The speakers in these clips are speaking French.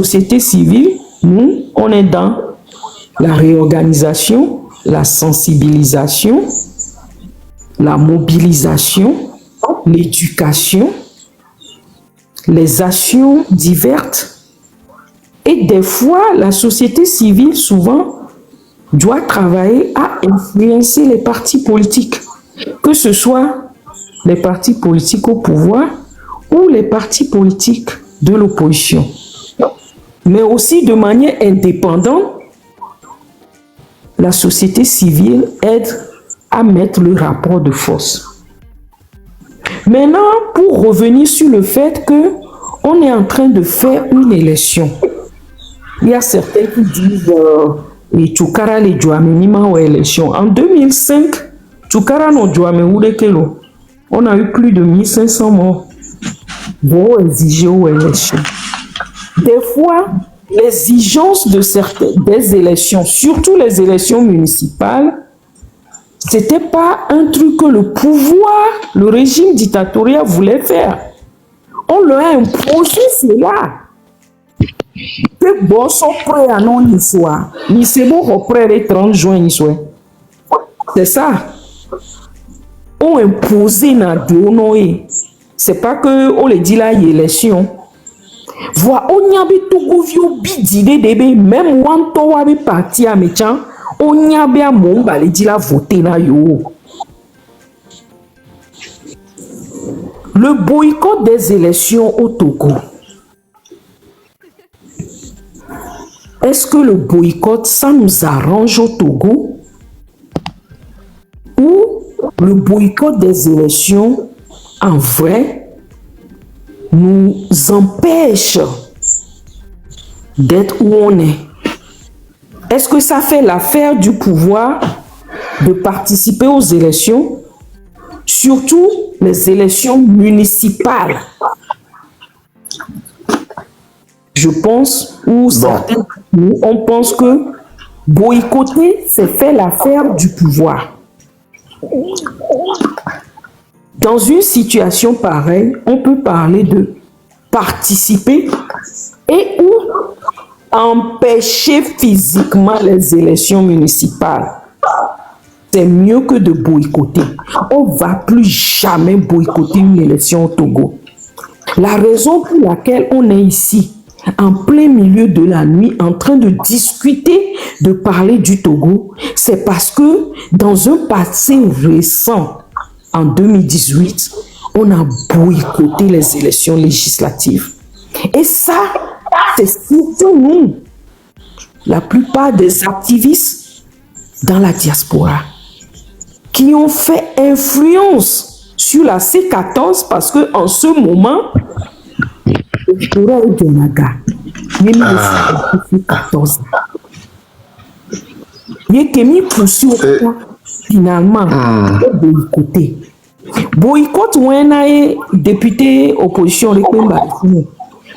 société civile, nous, on est dans la réorganisation, la sensibilisation, la mobilisation, l'éducation, les actions diverses. Et des fois, la société civile, souvent, doit travailler à influencer les partis politiques, que ce soit les partis politiques au pouvoir ou les partis politiques de l'opposition. Mais aussi de manière indépendante, la société civile aide à mettre le rapport de force. Maintenant, pour revenir sur le fait qu'on est en train de faire une élection, il y a certains qui disent les Tchoukara les Djouamenima ou élection. En 2005, Tchoukara no Djouame ou les Kelo, on a eu plus de 1500 morts. Bon, exiger aux élections. Des fois, l'exigence de des élections, surtout les élections municipales, c'était pas un truc que le pouvoir, le régime dictatorial voulait faire. On leur a imposé cela. Que bon sont prêts à non y soit. Ni c'est bon prêt les 30 juin y soit. C'est ça. On imposé na donoé. C'est pas que on les dit là y élection. Vois on y a bi tout gouvio bidide debe même wanto wa bi parti à méchant. On y a bien mon balé dit la voter na yo. Le boycott des élections au Togo. Est-ce que le boycott, ça nous arrange au Togo? Ou le boycott des élections, en vrai, nous empêche d'être où on est? Est-ce que ça fait l'affaire du pouvoir de participer aux élections, surtout les élections municipales? Je pense, ou certains, on pense que boycotter, c'est faire l'affaire du pouvoir. Dans une situation pareille, on peut parler de participer et ou empêcher physiquement les élections municipales. C'est mieux que de boycotter. On ne va plus jamais boycotter une élection au Togo. La raison pour laquelle on est ici, en plein milieu de la nuit, en train de discuter, de parler du Togo, c'est parce que dans un passé récent, en 2018, on a boycotté les élections législatives. Et ça, c'est surtout nous, la plupart des activistes dans la diaspora, qui ont fait influence sur la C14 parce qu'en ce moment, finalement boycotté. Boycott ou un député opposition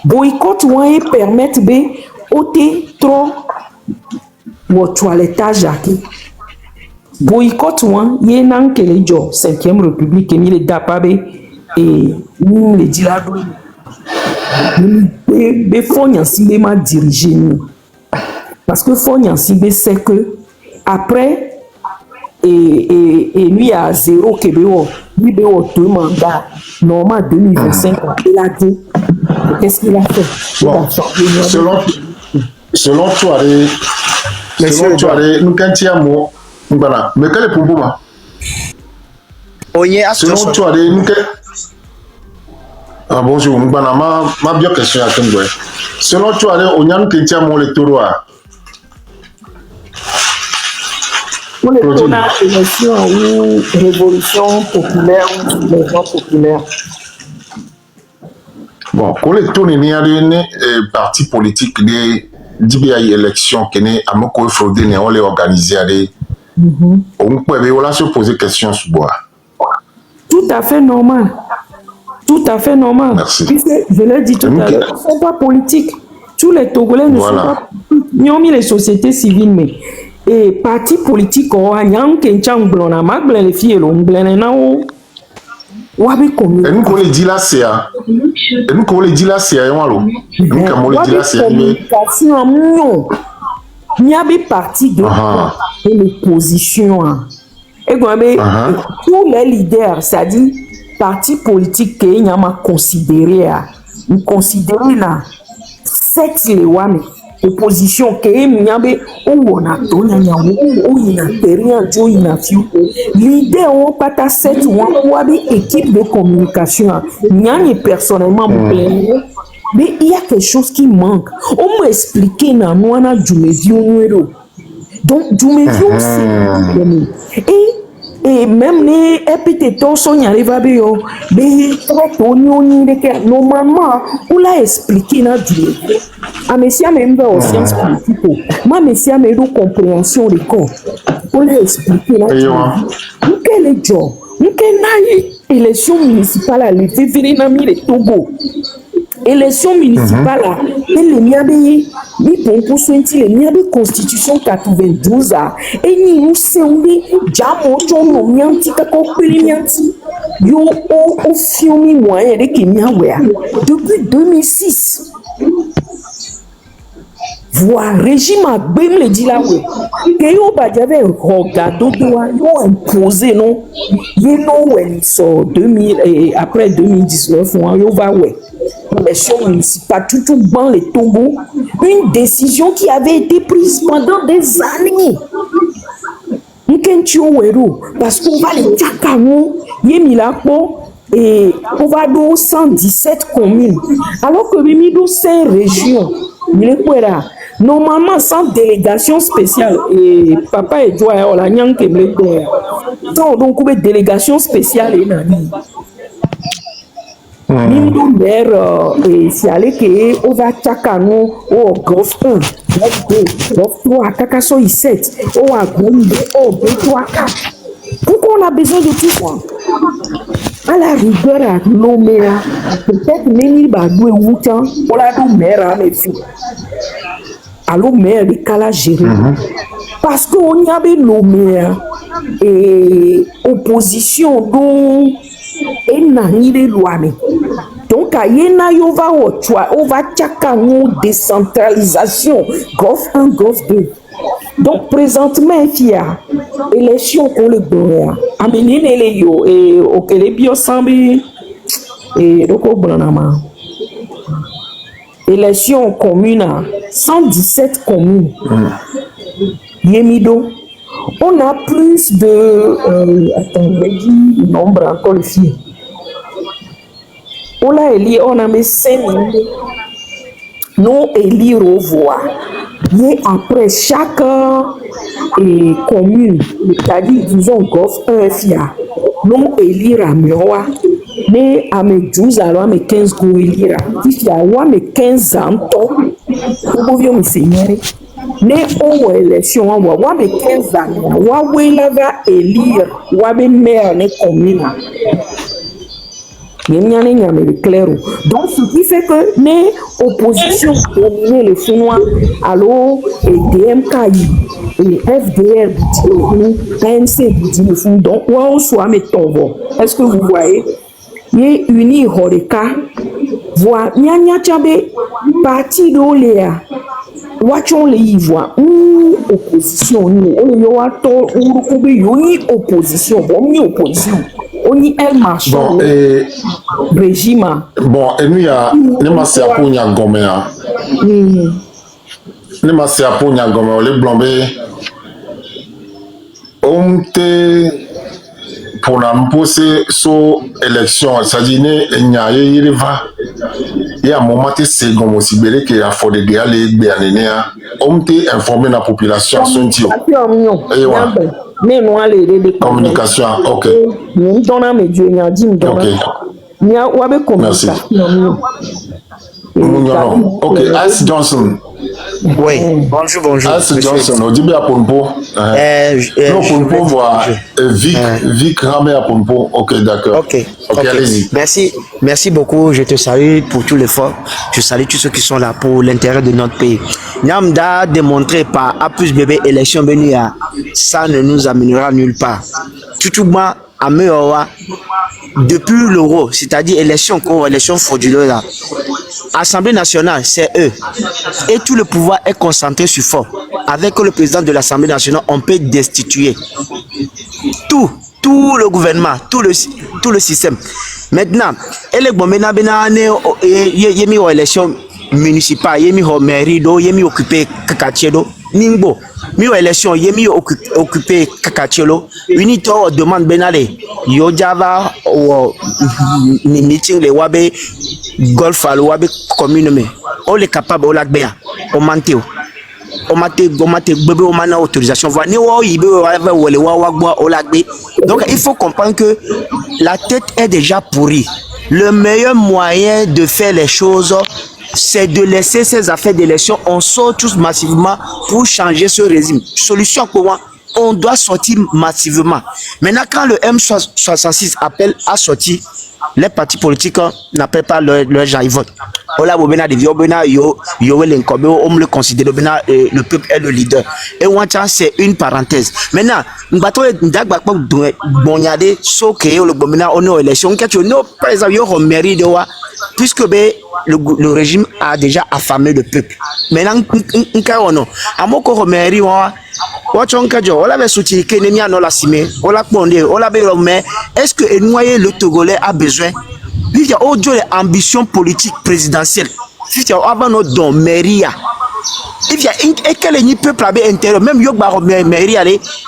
boycott ou un permettre de ôter trop au toilettage. Boycott ou un yenan que les gens 5e République et les dapabe et nous les dilado mais faut n'y en diriger nous parce que faut n'y en c'est que après et lui à zéro Québec lui deux mandats normal 2025 il a dit qu'est-ce qu'il a fait bon, selon toi nous quand tu as mot voilà mais quel est pour moi selon toi nous ah bonjour, ma bien question à ton boy. Selon toi, on y a un petit mon lectorat. On est dans une élection ou révolution populaire ou mouvement populaire. Bon, quand les tournées n'y a des partis politiques des DBI élections qui n'est à mon côté fraudé, on les organise on peut se poser question sur bois. Tout à fait normal. Tout à fait normal. Merci. Puisque, je l'ai dit tout à l'heure, ils ne sont pas politiques. Tous les Togolais ne sont pas politiques. Ils ont mis les sociétés civiles, mais et partis politiques, wabi Et nous, qu'on les dit là, c'est à. Et nous, qu'on les dit là, c'est à. Nous, qu'on les dit là, c'est à. Communication, non. Il y a des partis de l'opposition. Et tous les leaders, c'est-à-dire partis politiques qui y a considéré là, cette loi opposition qui est miabe ou on a tonya ou ina terrain jo ina fiu leader on pata cette ou équipe de communication nyani personnellement mais il y a quelque chose qui manque on m'a expliqué na mwana Djumedion donc Djumedion c'est et même les épithètes sont y arrivés mais normalement on l'a expliqué na Djumedion a monsieur même dans sciences politiques moi monsieur me do compréhension de corps on l'a expliqué là quel est job quel na élection municipale à février na mi le Togo élection municipale elle miabe ni pour sointi le miabe constitution 92 et ni nous sembi jamo chono mianti ka ko mianti yo o fiomi moyen de Kenya depuis 2006 voir régime a bim le dit là que yo ba j'avais regardé yo imposé non you know when so 2000 et après 2019 yo va élection municipale tout dans les Togo une décision qui avait été prise pendant des années parce qu'on va les Tchakamo Yemilapo et on va dans 117 communes alors que Mimido 5 régions normalement sans délégation spéciale et papa et Joa on la nyanke me donc une délégation spéciale et nani Mimido maire et c'est allé que on va Tchakano au Golf 1 Golf 2 Golf 3 Kakaso 7 au Agombe au B3 pourquoi on a besoin de tout ça à la rigueur à l'Oméa peut-être même Badou et Woutan on l'a dit maire à mes filles alors maire de Kala géré parce qu'on y avait l'Oméa et opposition donc et nani de loi donc ayena yo va on va tchakano décentralisation Golf 1 Golf 2 donc présentement fia élection pour le boya amenene les yo et okele bio sambi et doko branama élection commune 117 communes Yemido on a plus de attends nombre encore le filles on a élu on a mis 5 000 nous élire au voix et après chaque commune c'est-à-dire disons Golf 1 FIA nous élire à Mioa mais à mes 12 alors à mes 15 go élire il y a mes 15 ans pour pouvoir me signer mais au élection on va mes 15 ans on va élire on va maire les communes donc ce qui fait que les oppositions dominent les Chinois alors et DMKI et FDR ANC donc on soit mettons est-ce que vous voyez les unis Horeka voit nyanya chabe parti d'Oléa watchons les ivoires opposition nous on y a tort on opposition bon opposition on y elle marche bon et régime bon et nous y a les masses à Pogna Gomea les masses à Pogna Gomea les blombés on te pour la poser sur élection c'est-à-dire il y a il va il y a un moment c'est comme si belé que a faut de aller bien on te informer la population son tio et voilà mais moi les communication ok nous donnons mes dieux n'a dit il y a ou avec communication ok As Johnson oui bonjour As Johnson on dit bien pour non pour voir Vic Ramé à Pompo ok d'accord ok allez-y merci beaucoup je te salue pour tout l'effort je salue tous ceux qui sont là pour l'intérêt de notre pays Nyamda démontré par A plus bébé élection Benia ça ne nous amènera nulle part tout à Meowa, depuis l'euro, c'est-à-dire élection frauduleuse là, Assemblée nationale, c'est eux. Et tout le pouvoir est concentré sur fort. Avec le président de l'Assemblée nationale, on peut destituer tout le gouvernement, tout le système. Maintenant, et les Bombena yemi aux élections municipales, yemi aux mairie do, yemi occupé Kakachelo, Ningbo, mi aux élections, yemi occupé Kakachelo, unito demande benale, Yojava ou meeting les Wabe, golf à l'Wabe commune, on est capable, on l'a bien, on mentait. On m'a autorisation. Donc il faut comprendre que la tête est déjà pourrie. Le meilleur moyen de faire les choses, c'est de laisser ces affaires d'élection. On sort tous massivement pour changer ce régime. Solution pour moi, on doit sortir massivement. Maintenant, quand le M66 appelle à sortir, les partis politiques n'appellent pas leurs gens, ils votent. On le peuple est le leader. Et c'est une parenthèse. Maintenant, puisque le régime a déjà affamé le peuple. Maintenant, est-ce que le Togolais a besoin d'ambition politique présidentielle? Avant notre mairie, il y a un peuple intérieur, même mairie,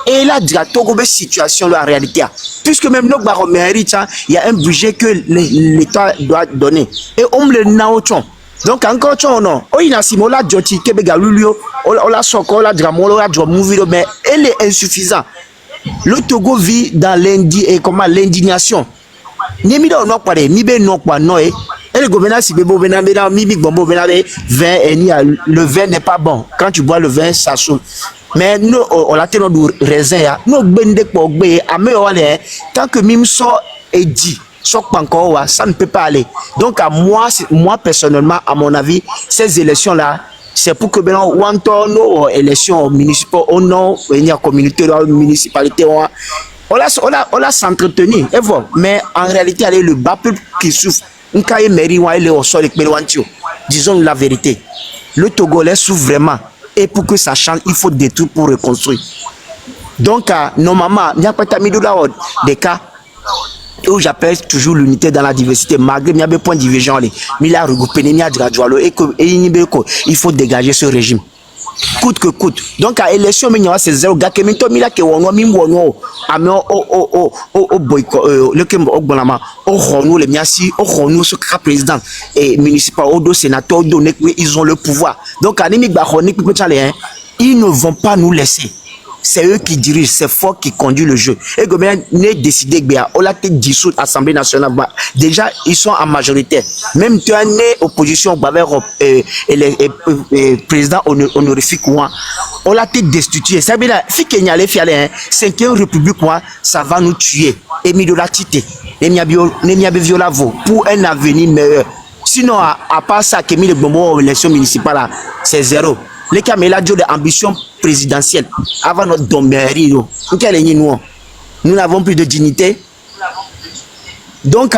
et là, il y a une situation en réalité. Puisque même notre mairie, il y a un budget que l'État doit donner. Et on le n'a pas. Donc encore non, il y a Simola Djoti Kebega Lulio, la Soko, la Dramolo, la Dramouvi, mais elle est insuffisante. Le Togo vit dans l'indignation. Ni mi do no pare mi be no pa no et le gouvernement si bebo benabena mi big bombo benabe vin et ni le vin n'est pas bon. Quand tu bois le vin ça saoule. Mais nous on la teno du raisin ya no gbende po gbe ame o le tant que mim so et dit ça ne peut pas aller. Donc à moi personnellement à mon avis ces élections là c'est pour que ben nos élections municipales on non venir communauté municipalité on l'a s'entretenir et voilà. Mais en réalité allez le bas peuple qui souffre disons la vérité, le Togolais souffre vraiment et pour que ça change il faut des trucs pour reconstruire. Donc normalement il n'y a pas des cas où j'appelle toujours l'unité dans la diversité malgré il y a des points de divergence mais il a regroupé il faut dégager ce régime coûte que coûte. Donc à élection c'est zéro gars que mila que on mimwono ame o boycott le que ogbonama o ronu le miasi o ronu ce président et municipal au sénateur donné ils ont le pouvoir. Donc à nimi ba ronu ils ne vont pas nous laisser. C'est eux qui dirigent, c'est fort qui conduit le jeu. Et le gouvernement n'est décidé que on a été dissous l'Assemblée nationale. Déjà, ils sont en majorité. Même tu as une opposition et les présidents honorifiques, on l'a été destitué. Ça veut dire que Kenya les fialé, 5e République, ça va nous tuer. Et Midolatité, pour un avenir meilleur. Sinon, à part ça, que les bonbons élection municipale, c'est zéro. Les caméras ont des ambitions présidentielles avant notre domairie. Nous n'avons plus de dignité. Donc,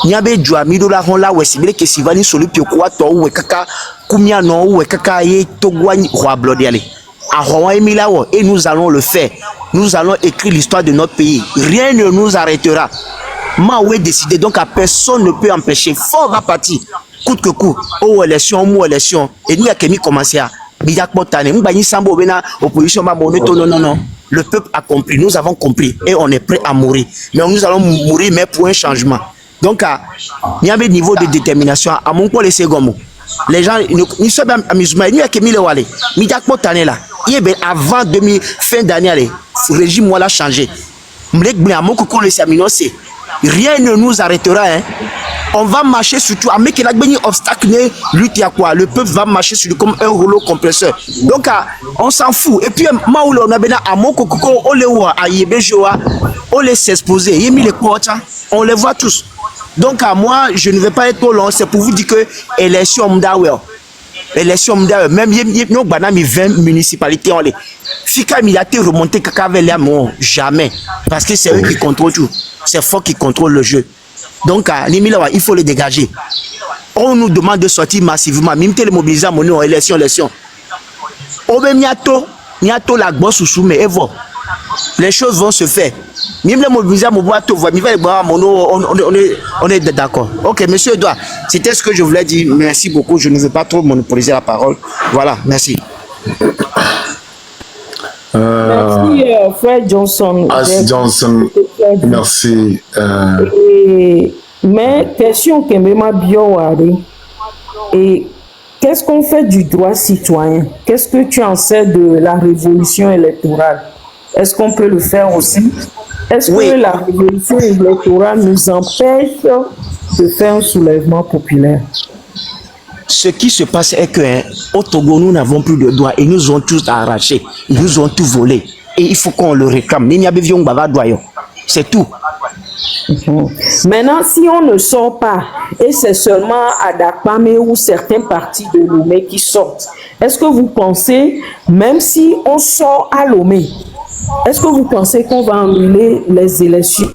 il y a des gens qui ont là où que si vous sur le pied, ou kaka, combien non, ou kaka, et togouani, roi blodé. Et nous allons le faire. Nous allons écrire l'histoire de notre pays. Rien ne nous arrêtera. Maoué décidé, donc à personne ne peut empêcher. Fort va partir. Coûte que coûte, élection, et nous, qui commencé à opposition, non. Le peuple a compris, nous avons compris, et on est prêt à mourir. Mais nous allons mourir, mais pour un changement. Donc, il y a un niveau de détermination à mon point, les seconds. Les gens, nous sommes amusement, nous, qui mis le wallet, avant fin d'année, le régime, l'a changé. Rien ne nous arrêtera, hein. On va marcher surtout à mettre les obstacles, lutte à quoi? Le peuple va marcher sur comme un rouleau compresseur. Donc on s'en fout. Et puis on a bien à mon coco, on les voit à Yébejoa, on les s'exposer. Il y a mis les quotes, on les voit tous. Donc moi je ne vais pas être trop long. C'est pour vous dire que élection m'dawer. Élection m'dawer. Même nous banami 20 municipalités on les. Fika Milité remonter Kakavelia, non, jamais. Parce que c'est eux qui contrôlent tout. C'est fort qui contrôle le jeu. Donc, il faut les dégager. On nous demande de sortir massivement. Même les mobiliser à mon élection. Niato la grosse sous mais les choses vont se faire. Même les mobiliser à mon on est d'accord. Ok, monsieur Edouard, c'était ce que je voulais dire. Merci beaucoup. Je ne veux pas trop monopoliser la parole. Voilà, merci. Merci, Fred Johnson. Johnson, merci. Mais question que m'a bien et qu'est-ce qu'on fait du droit citoyen? Qu'est-ce que tu en sais de la révolution électorale? Est-ce qu'on peut le faire aussi? Est-ce que la révolution électorale nous empêche de faire un soulèvement populaire? Ce qui se passe est que au Togo, nous n'avons plus de droits et ils nous ont tous arrachés. Ils nous ont tout volé. Et il faut qu'on le réclame. C'est tout. Maintenant, si on ne sort pas, et c'est seulement à Dakpame ou certains partis de Lomé qui sortent, est-ce que vous pensez, même si on sort à Lomé, est-ce que vous pensez qu'on va annuler les élections?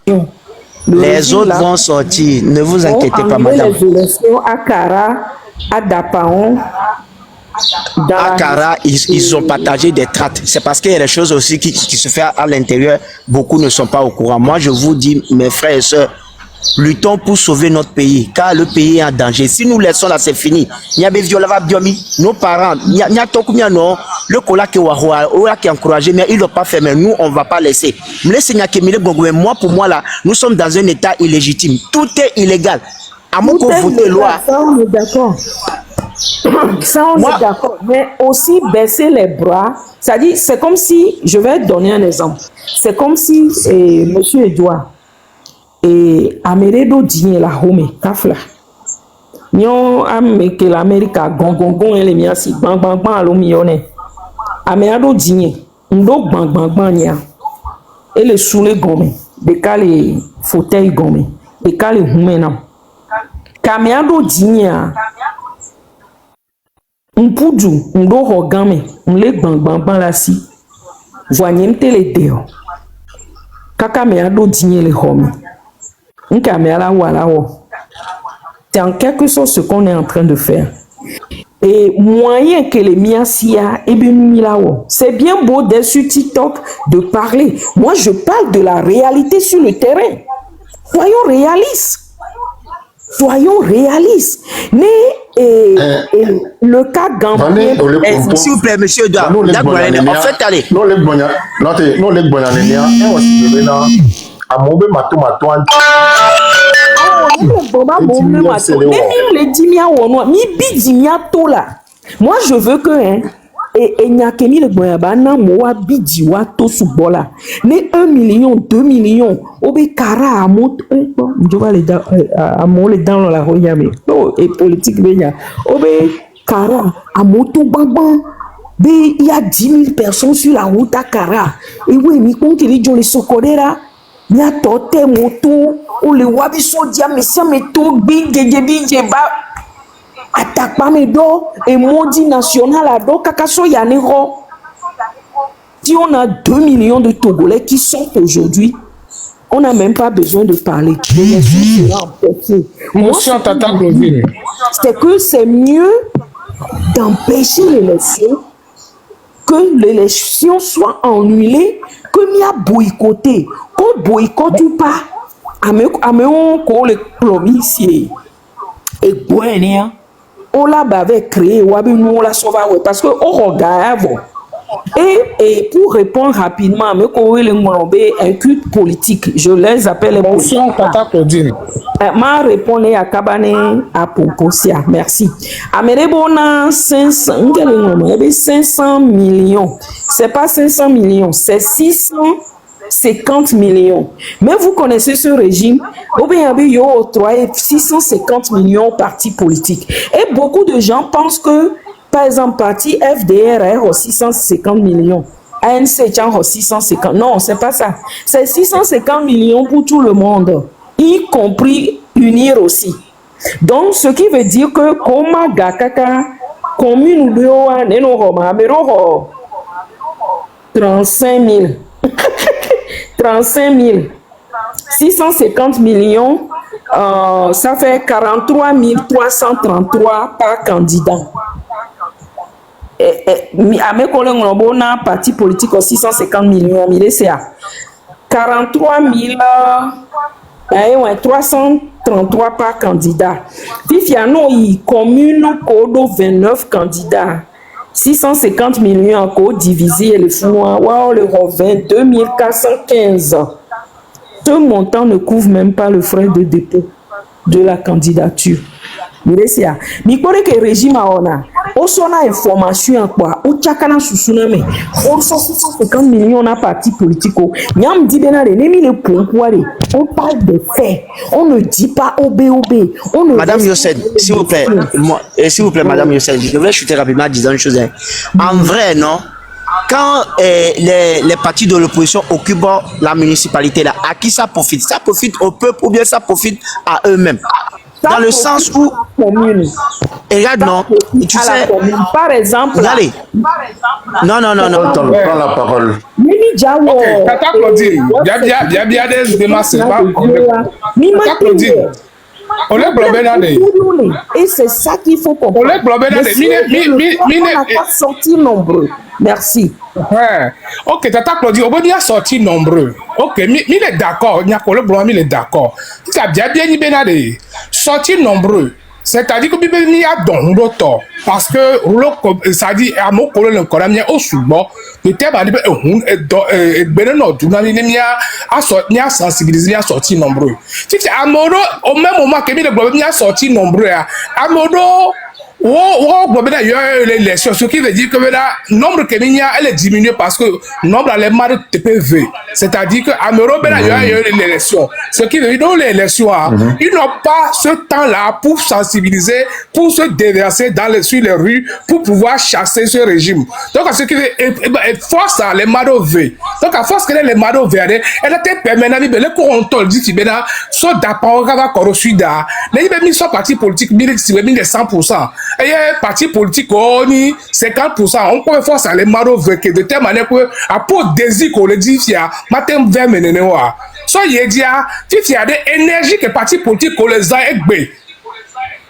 Les autres vont sortir, ne vous inquiétez pas, madame. Les élections à Kara, à Dapaon. À Kara, ils ont partagé des tracts. C'est parce qu'il y a des choses aussi qui se font à l'intérieur. Beaucoup ne sont pas au courant. Moi, je vous dis, mes frères et sœurs, luttons pour sauver notre pays, car le pays est en danger. Si nous laissons là, c'est fini. Nos parents, le cola qui est encouragé, mais ils ne l'ont pas fait. Mais nous, on ne va pas laisser. Moi, pour moi, là, nous sommes dans un état illégitime. Tout est illégal. À mon voter loi. Ça, on est d'accord. Ça, on est d'accord. Mais aussi baisser les bras, c'est-à-dire, c'est comme si, je vais donner un exemple. C'est comme si, monsieur Edouard, et Améredo Dien la home, kafla. Nyon ame que l'Amérique a gongongon et les miasi, bang bang bang alo miyone. Améredo Dien, ndo bang bang bang nia. Et les soule gome, de ka les fauteuils gome, de ka les humenam. Kaméredo Dien, Mpudu, ndo hogame, mle bang bang bang la si. Voyez les deo. Kaka Améredo Dien les home. C'est en quelque sorte ce qu'on est en train de faire. Et moyen que les miasia et c'est bien beau d'être sur TikTok de parler. Moi, je parle de la réalité sur le terrain. Soyons réalistes. Soyons réalistes. Le cas Gambien. S'il vous plaît, monsieur Edouard. En fait, allez. Moi, je veux que et nyakemi le boyabana moa bidiwa to subola ne 1 million 2 millions obe kara amot je vais les dans la royame et politique benya obe kara amoto bang be il y a 10 000 personnes sur la route à Kara et oui mi compte les gens les socorera mi a toté moto ou les wabiso dia mais ça me to binge ba attaque pas mes dos et maudit national à dos kakaso yanero. Si on a 2 millions de Togolais qui sortent aujourd'hui, on n'a même pas besoin de parler. C'est que c'est mieux d'empêcher l'élection, que l'élection soit annulée, que m'y a boycotté. Qu'on boycotte ou pas, on le plomissier et Gouénia. On l'a créé, parce que on regarde. Et pour répondre rapidement, un culte politique, je les appelle les politiques. Ma réponse à Kabane à Poposia, merci. Amérebona 500 millions. C'est pas 500 millions, c'est 650 millions. Mais vous connaissez ce régime, il y a 650 millions de partis politiques. Et beaucoup de gens pensent que, par exemple, parti FDR a 650 millions. ANC a 650. Non, c'est pas ça. C'est 650 millions pour tout le monde, y compris unir aussi. Donc, ce qui veut dire que, comme Gakaka, commune ou 35 000. 35 000. 650 millions, ça fait 43 333 par candidat. À mes collègues, on a un parti politique aussi 650 millions. C'est 43 333 par candidat. Puis il y a une commune code 29 candidats. 650 millions encore divisé le fonds, le revient 2415. Ce montant ne couvre même pas le frais de dépôt de la candidature. Mais c'est que le régime a information quoi au tchakana susuna on 650 millions na parti politique nyam dit benare nemi le pourquoi on parle de faits, on ne dit pas OBOB. Madame Yossel, s'il vous plaît, Madame Yossel, je devrais chuter rapidement en disant une chose. En vrai, non, quand les partis de l'opposition occupent la municipalité, là, à qui ça profite? Ça profite au peuple ou bien ça profite à eux-mêmes? Dans le sens où, regarde, non, tu sais, par exemple, allez, non, prends la parole. Ok, Tata Claudine, il y a des démarches, Tata Claudine, on est blobé dans des. Et c'est ça qu'il faut comprendre. On est blobé dans des. On n'a pas sorti nombreux. Merci. Ouais. Ok, Tata Claudine, on va sorti nombreux. Ok, il est d'accord, il y a que le blanc, il est d'accord. Ça bien des sorti nombreux. C'est-à-dire que il y a don d'autres parce que ça dit à mon collègue le coramien au souvent le thème a dit non tout n'a ni a sensibiliser à sorti nombreux. Si c'est Amodo au même moment que le bloc a sorti nombreux Amodo l'élection, ce qui veut dire que le nombre que elle est diminué parce que le nombre les marques TPV, c'est-à-dire que Amero il y a eu l'élection, ce qui veut dire que l'élection, ils n'ont pas ce temps-là pour sensibiliser, pour se déverser sur les rues, pour pouvoir chasser ce régime. Donc, ce qui veut force les marques V. Donc, à force que les marques V, elle était permanente, le contrôle dit que soit d'apport va corrosuda, les mis son parti politique, 100%. Et parti politique, on y 50%. On peut faire ça les maros vécu de telle manière que à pour désir qu'on le dit, il y a matin 20 minutes. So il y a il y a des énergies que parti politique qu'on les a égbé.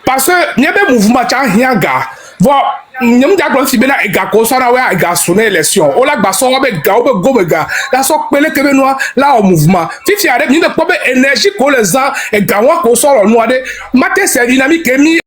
Parce que il y a des mouvements qui ont rien gars. Voilà. Nyam diaglo fi bena ega ko so na we ega sona élection o la gba so be ga o be go be ga la so pele ke be no la au mouvement fifi ade ni de ko be énergie ko les gens ega wa ko so no ade matin c'est dynamique mi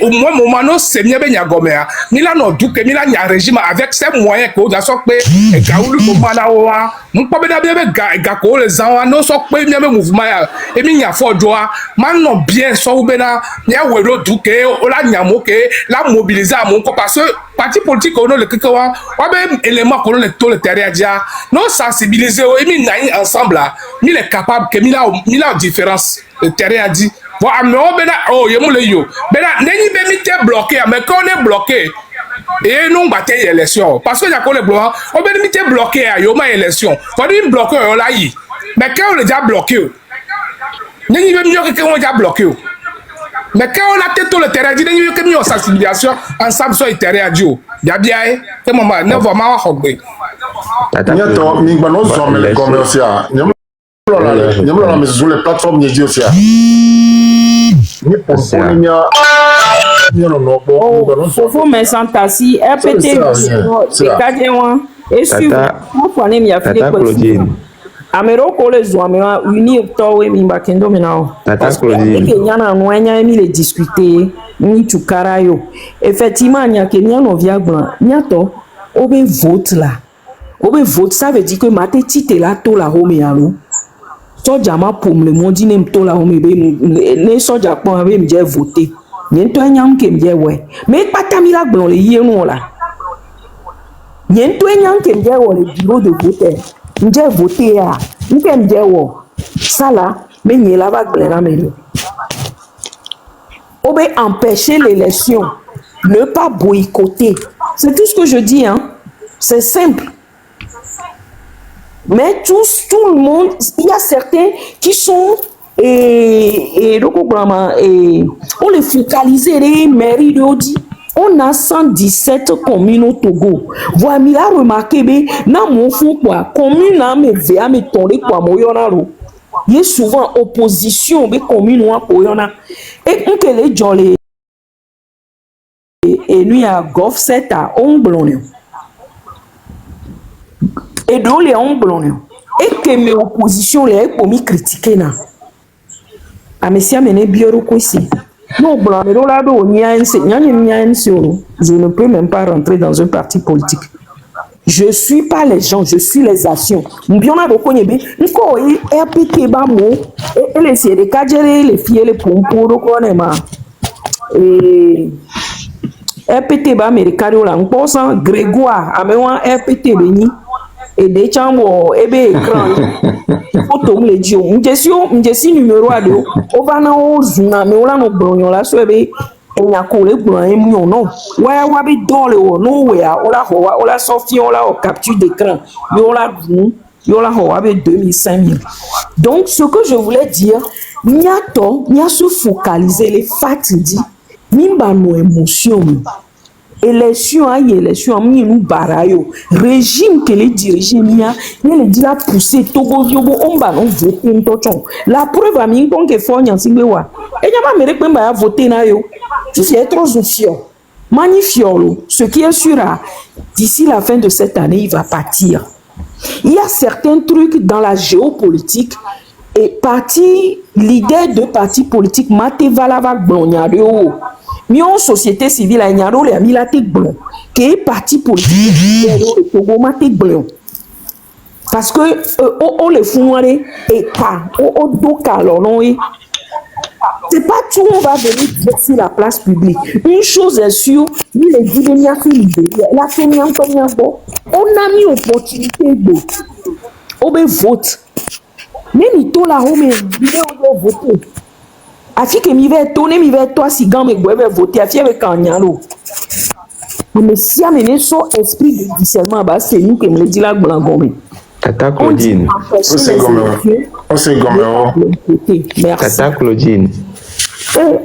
au moins moment c'est bien ben yagomea mila no duke mila nya régime avec ces moyens que on so pe ega ulu ko mala wa mo pa be da be ga ko les gens no so pe mi mouvement ya e mi nya fo joa man no bien so be na nya we do duke o la nya mo ke la mobiliser à mon parce que parti politique on le que wa be élément qu'on le tout le terrain dia non sensibiliser o e mi na ensemble là mi est capable que mila différence le terrain a dit bon, oh, yo, bloqué, mais quand on est bloqué, et nous battons l'élection. Parce que y a qu'on est bloqué, on est bloqué à yo ma élection. Quand on est bloqué, on l'a eu. Mais quand on est déjà bloqué, nous mieux que on est déjà bloqué. Mais quand on a tout le terrain, nous mieux que nous sensibilisation ensemble sur le terrain du. Y a bien, que maman, ne va pas hogger. Attends, mi banon zombie le commercial. Nyamlo la sur les plateformes médias aussi. Ni pour faut mais sans tassi répéter et sur on connaît mi a fait des Amero ko les zoamera unir to we mi bakendo menao parce que nyana no enya mi le discuter ni tukara yo effectivement nya ke nya no via blanc nya to obe vote là obe vote ça veut dire que maté tite là to la home yalo soja ma pom le mondi nem to la home be ne soja pon be mi je voter yen to nyam ke mi je we mais pata mi la gbon le yenu la yen to nyam ke mi je wo le bureau de vote nje voter a nke mi je wo sala me nyi la ba gbon na me le obe empêcher l'élection ne pas boycotter c'est tout ce que je dis hein c'est simple. Mais tout le monde, il y a certains qui sont on les focalise les mairies de Odi, On a 117 communes au Togo. Voilà, il a remarqué, dans mon fond, quoi, commune, me vea, me tourner, quoi, moyonaro. Il y a souvent opposition, mais commune, ou pour y'en. Et on que les gens, et nous, à Goff, c'est à Omblonio. Et donc, les Omblonio. Et que mes oppositions, les pour me critiquer, là. Ah, mais si à mener bureau, quoi, ici. Non, blanc, mais là, je ne peux même pas rentrer dans un parti politique. Je ne suis pas les gens, je suis les actions. Bien a beaucoup de encore RPT bamo et les séries cadres les filles les pompons reconnaissent et RPT bam américain là on pense Grégoire amewa RPT beni et des chambres et be écran photo me dio m'jesi numéro a de o va na o zuna me ola no bronyo la so be enya ko le gbon en mi no wa be dole o no we a ola sorti ola o capture d'écran yola ho wa be 2000-5000. Donc ce que je voulais dire nya se focaliser les facts dit mimba no émotion élection aïe élection mi nous barayo régime que les dirigeants nia ne dit la pousser Togo viobo on ba non voter tochon la preuve a mi donc que faut nyansigbe wa e nya ba mere pe ba voter na yo tu sais trop zoufio magnifiolo ce qui est sûr d'ici la fin de cette année il va partir. Il y a certains trucs dans la géopolitique et parti leader de parti politique mate valava glonyado mi en société civile a nyaro le amilate blon que parti politique le Togo mate blon parce que on les fouare et pas au doka non c'est pas tout on va venir sur la place publique. Une chose est sûre, il est dit de n'y a que l'idée la on a mis opportunité de on vote même il to la home on voter afi que mi va tourner mi va toi si grand me va voter afi avec kanyalo mais si amener son esprit de discernement bah c'est nous qui me dit la blangomé Tata Claudine on s'est gommé merci Tata Claudine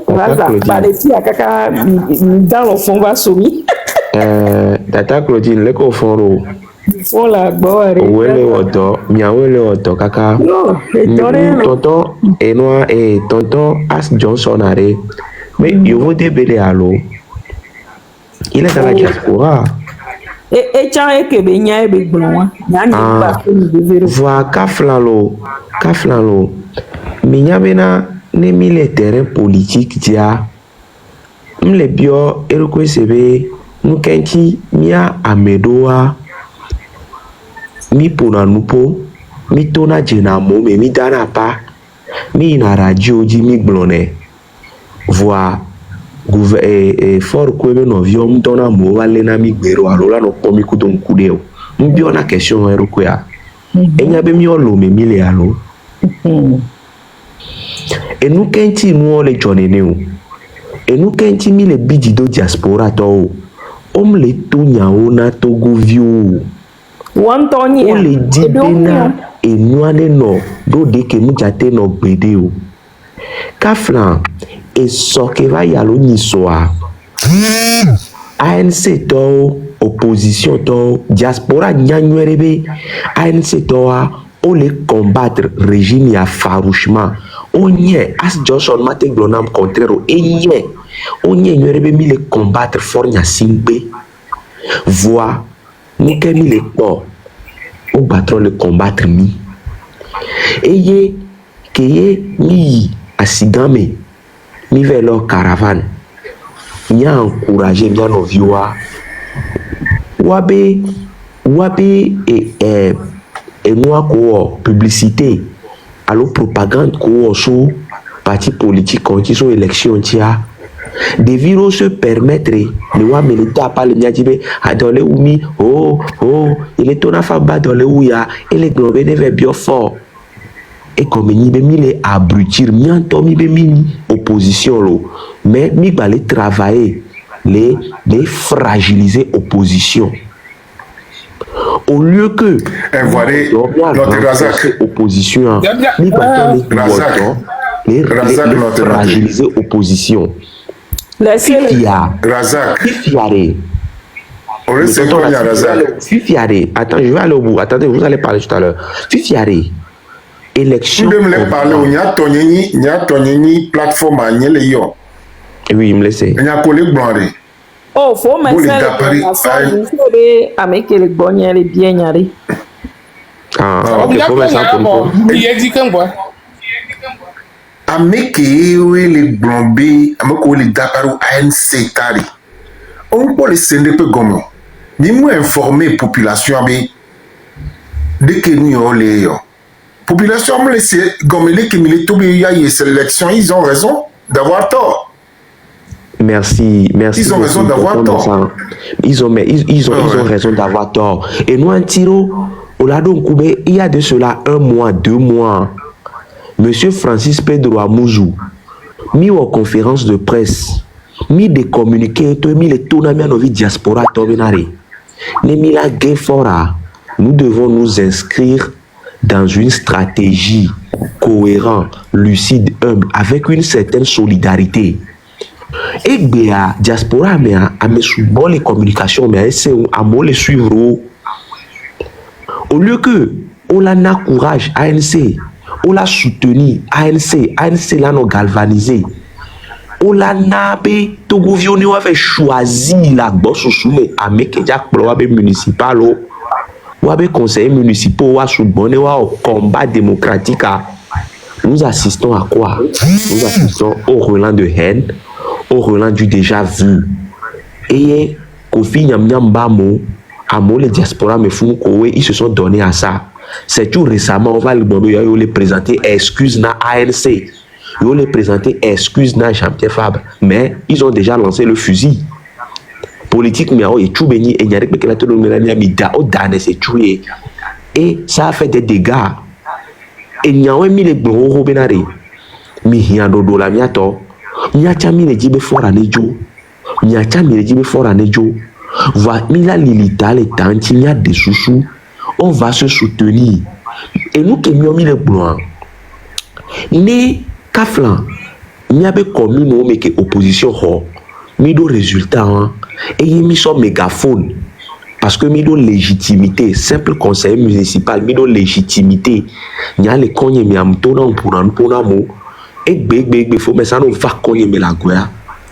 voilà bah les filles à caca dans le fond va soumis Tata Claudine le ko foro voilà boire wele odo miawele odo kaka tonton Enoa et tonton As Johnson are mais il vaut débele allo il est dans la diaspora et tiens et que benya e be blonwa nyani ba ko ni devero voa kaflalo minyabena ne mile terrain politique dia mle bio eroko sebe nukenki mia amedoa mi pona nupo mi tona jena mo me mi dana pa mi na radio di mi glone voa fort kwebe no viom dona mo wale na mi gbero alola no pomi kudon kudeo mbio na question eroko ya enya be mi olo me mi le alo enu kenti nu ole joneneu enu kenti mi le bidido diaspora to om le tonya ona Togo view Wantoni o le di bena enu ane no do de ke mu jate no gbede o kaflan e soke va yalo nisoa ANC to opposition to diaspora nyanywerebe ANC to o le combattre régime ya farouchement onye As Johnson mate glonam contraire enye onye nywerebe mi le combattre fornya singbe voix nous que mi le po o battre le combattre mi eye keye mi asigame mi vers leur caravane mi a encouragé bien nos viewers wabe et moi ko publicité allo propagande ko so parti politique quand sont élection tia des virus se permettre de voir militaire par le niajibe à dans les oumi il est ton affaire bas dans les ouya et les globes ne veut bien fort et comme ni be mi les abrutir mi anto mi be mi opposition lo mais mi va les travailler les fragiliser opposition au lieu que opposition mi va les fragiliser opposition Laissez-le. Fifia. Razak. Fifiare. On sait quoi, Razak. Fifiare. Attends, je vais aller au bout. Attendez, vous allez parler tout à l'heure. Fifiare. Élection. Tu me parler, on y a ton plateforme à Nyeleyo. Oui, il me laisse. On y a collé blanc. Oh, faut mettre Bon, ça les dans Paris, la salle. Il faut avec les bonnes, les bien y. Ah, On ok, a faut mettre ça pour bon, nous. il a dit qu'un quoi. Ameke les blambés, ameko les daparu ANC tari. On peut les sender peu gomme. Ni moins informer population abe dès que nous les yo. Population me laisse gomme les qui me tobe ya y sélection, ils ont raison d'avoir tort. Merci. Ils ont raison d'avoir tort. Ils ont raison d'avoir tort. Et nous, en tiro, au Lado Koubé, il y a de cela 1 mois, 2 mois, Monsieur Francis Pedro Amouzou, mis en conférence de presse, mis des communiqués, mis les tournaments de diaspora, mis la guerre fora. Nous devons nous inscrire dans une stratégie cohérente, lucide, humble, avec une certaine solidarité. Et bien, diaspora, mais à me suivre les communications, mais à me les suivre. Au lieu que on a courage, ANC, on a soutenu, ANC l'a non galvanisé. On a nabé, tout gouvernement avait choisi la bosse sous les Américains municipal, ou avec conseillers municipaux, ou à soutenir au combat démocratique. Nous assistons à quoi? Nous assistons au relent de haine, au relent du déjà vu. Et Kofi Nyambamo, Amo les diasporas me font quoi, ils se sont donnés à ça. C'est tout récemment, on va les présenter excuse na ANC. Ils vont les présenter excuse na Jean-Pierre Fabre. Mais ils ont déjà lancé le fusil. Politique, mais il y a tout béni et il y a et ça a fait des dégâts. Et il y a mis les gros benare. Mi hiando do la miato. Miacha mi le jibe fora nejo. Miacha mi le jibe fora nejo. Va mi la lilita les tanti nya de soussou. On va se soutenir. Et nous qui avons mis les blancs. Né Kaflan. N'y avait commune ou mais que opposition ho. Mi do résultat et il mis son mégaphone. Parce que mido légitimité, simple conseiller municipal, mido légitimité. Il y a les cognes mais am tona pour mo. Et bég faut mais ça nous va cogner mais la guerre.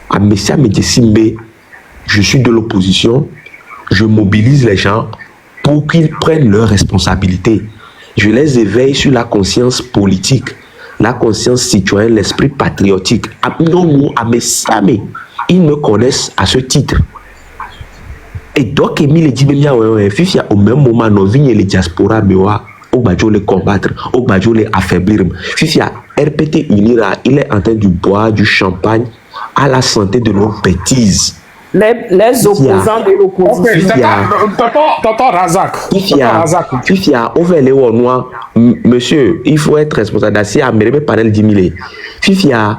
A messia me décimé. Je suis de l'opposition. Je mobilise les gens pour qu'ils prennent leurs responsabilités. Je les éveille sur la conscience politique, la conscience citoyenne, l'esprit patriotique. Ils me connaissent à ce titre. Et donc, Emile dit, Fifia, au même moment, nos vignes et les diasporas, au Badjo les combattre, au Badjo les affaiblir. Fifia, RPT unira, il est en train de boire du champagne à la santé de nos bêtises. Les opposants de l'opposition. Tonton Razak. Fifia, on va les voir, monsieur, il faut être responsable d'assier à mes panel 10 000. Fifia,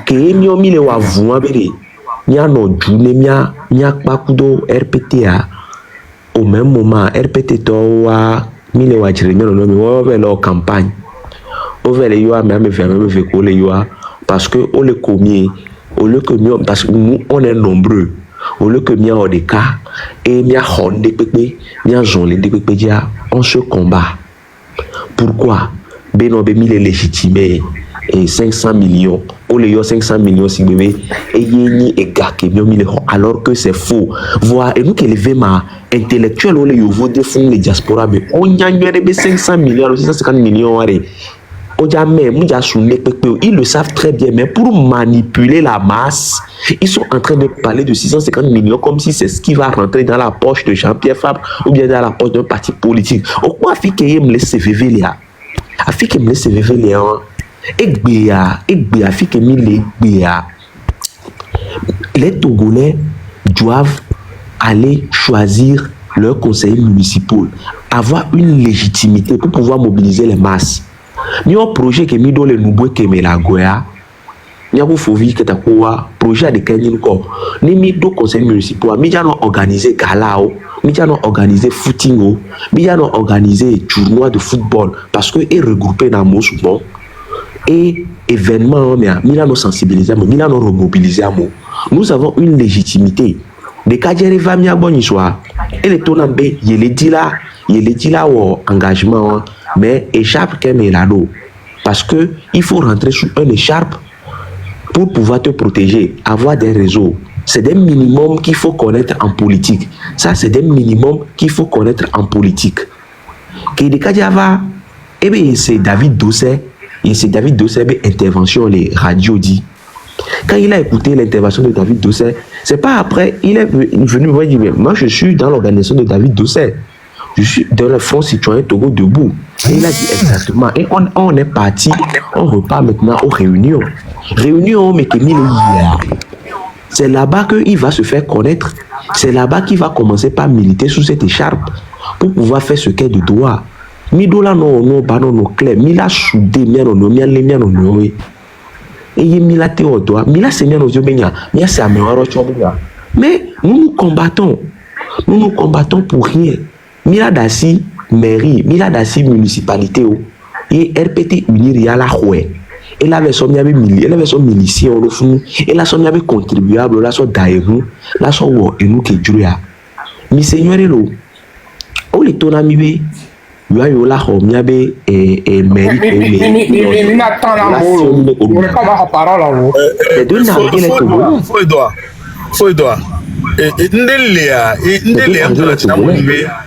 que nous mille wa vous Nya no journée nya kpakudo RPTA au même moment RPT to wa mille wa jireme no mi wo ve leur campagne o ve le yo a me ve ko le yo parce que on le commis au lieu que nous parce que nous on est nombreux au lieu que mia o de cas et mia honde pepe mia jonle de pepe dia on se combat. Pourquoi beno be mille légitimé et 500 millions, ou les 500 millions si bébé, et yéni et gake alors que c'est faux. Voir, et nous qui élevons ma intellectuel, ou les yovo défendent les diasporas, mais on y a 500 millions, 650 millions, ils le savent très bien, mais pour manipuler la masse, ils sont en train de parler de 650 millions comme si c'est ce qui va rentrer dans la poche de Jean-Pierre Fabre ou bien dans la poche d'un parti politique. Au quoi fait me laisse vivre là? Afin que me laisse vivre là. Les Togolais doivent aller choisir leurs conseillers municipaux, avoir une légitimité pour pouvoir mobiliser les masses. Nous avons un projet qui est mis dans le nouveau Kemela Goya. Nous avons un projet de Kenyan Ko. Nous avons deux conseils municipaux. Nous avons organisé Galao, nous avons organisé footing, nous avons organisé tournoi de football parce que est regroupé dans mon souvent. et événement Milan nous sensibiliser, Milan nous remobiliser. Nous avons une légitimité. Des cas de va mia bonne soir. Et les tonambe, il dit là au engagement, mais échappe qu'elle est là l'eau. Parce que il faut rentrer sous un écharpe pour pouvoir te protéger, avoir des réseaux. C'est des minimums qu'il faut connaître en politique. Ça, c'est des minimums qu'il faut connaître en politique. Que des cas va, eh bien, c'est David Dosset, et c'est David Dosset, intervention, les radios dit. Quand il a écouté l'intervention de David Dosset, c'est pas après, il est venu me dire, moi je suis dans l'organisation de David Dosset. Je suis dans le Front citoyen Togo debout. Et il a dit exactement. Et on est parti, on repart maintenant aux réunions. Réunions, mais c'est là-bas qu'il va se faire connaître. C'est là-bas qu'il va commencer par militer sous cette écharpe pour pouvoir faire ce qu'est de droit. Midola non, clair. Mila soudé, non. Et il mila te au doigt. Mila c'est bien aux yeux, mais c'est mais nous combattons. Nous nous combattons pour rien. Mila Dassi mairie, Mila Dassi municipalité et RPT unir ya laroué. Et la version milicien au fond, et la son avait contribuable, la son daïrou, la son wo et nous qui juria. Mi seigneur lo. O le tonami yo la ho miabe et mairie mais n'attend la mot. On est pas ma parole en haut. Les deux n'a rien que faut doit. Et ndele ya, ndele ya.